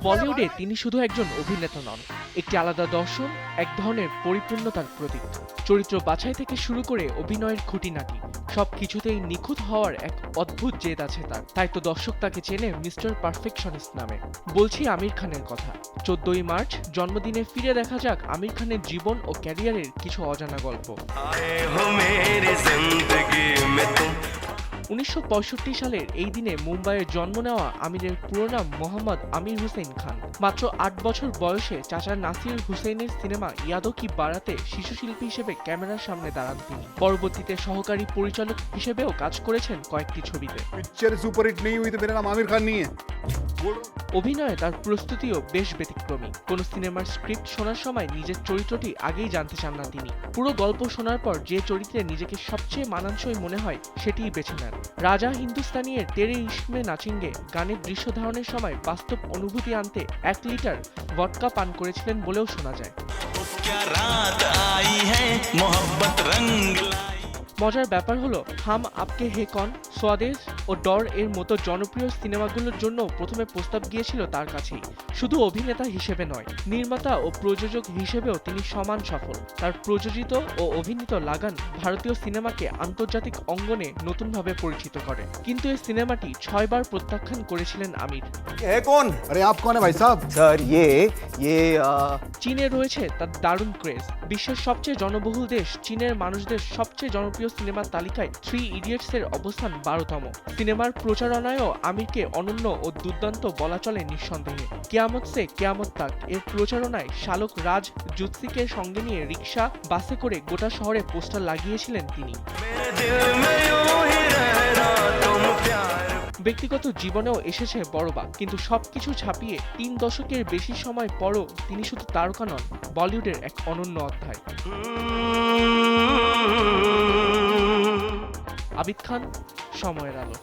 বলিউডে তিনি শুধু একজন অভিনেতা নন, একটি আলাদা দর্শন, এক ধরনের পরিপূর্ণতার প্রতীক। চরিত্র বাছাই থেকে শুরু করে অভিনয়ের খুঁটিনাটি সবকিছুতেই নিখুঁত হওয়ার এক অদ্ভুত জেদ আছে তার। তাই তো দর্শক তাকে চেনে মিস্টার পারফেকশনিস্ট নামে। বলছি আমির খানের কথা। 14ই মার্চ জন্মদিনে ফিরে দেখা যাক আমির খানের জীবন ও ক্যারিয়ারের কিছু অজানা গল্প। 1965 সালের এই দিনে মুম্বাইয়ে জন্ম নেওয়া আমিরের পুরো নাম মোহাম্মদ আমির হুসেইন খান। মাত্র 8 বছর বয়সে চাচা নাসির হুসেইনের সিনেমা ইয়াদো কি বারাতে শিশুশিল্পী হিসেবে ক্যামেরার সামনে দাঁড়ান তিনি। পরবর্তীতে সহকারী পরিচালক হিসেবেও কাজ করেছেন কয়েকটি ছবিতে। पिक्चर सुपरहिट नहीं हुई तो मेरा नाम आमिर खान नहीं है। অভিনয়ে তার প্রস্তুতিও বেশ ব্যতিক্রমী। কোনো সিনেমার স্ক্রিপ্ট শোনার সময় নিজের চরিত্রটি আগেই জানতে চান না তিনি। পুরো গল্প শোনার পর যে চরিত্রে নিজেকে সবচেয়ে মানানসই মনে হয় সেটিই বেছে নেন। রাজা হিন্দুস্তানি এর তেরে ইশক মে নাচেঙ্গে গানের দৃশ্য ধারণের সময় বাস্তব অনুভূতি আনতে 1 লিটার ভদকা পান করেছিলেন বলেও শোনা যায়। মজার ব্যাপার হলো হাম আপকে হে কন, স্বদেশ ও ডর এর মতো জনপ্রিয় সিনেমাগুলোর জন্য প্রথমে প্রস্তাব গিয়েছিল তার কাছেই। শুধু অভিনেতা হিসেবে নয়, নির্মাতা ও প্রযোজক হিসেবেও তিনি সমান সফল। তার প্রযোজিত ও অভিনীত লাগান ভারতীয় সিনেমাকে আন্তর্জাতিক অঙ্গনে নতুনভাবে পরিচিত করে। কিন্তু এই সিনেমাটি 6 বার প্রত্যাখ্যান করেছিলেন আমির। कौन? अरे आप कौन है भाई साहब? सर ये চীনে রয়েছে তার দারুণ ক্রেজ। বিশ্বের সবচেয়ে জনবহুল দেশ চীনের মানুষদের সবচেয়ে জনপ্রিয় সিনেমার তালিকায় 3 ইডিয়টস এর অবস্থান 12তম। সিনেমার প্রচারণায়ও আমিরকে অনন্য ও দুর্দান্ত বলা চলে নিঃসন্দেহে। কিয়ামত সে কিয়ামত তাক এর প্রচারণায় শালক রাজ জুৎসিকে সঙ্গে নিয়ে রিক্সা, বাসে করে গোটা শহরে পোস্টার লাগিয়েছিলেন তিনি। ব্যক্তিগত জীবনেও এসেছে বড়বা, কিন্তু সবকিছু ছাপিয়ে 3 দশকের বেশি সময় পরও তিনি শুধু তারকা নন, বলিউডের এক অনন্য অধ্যায়। আবিদ খান, সময়ের আলো।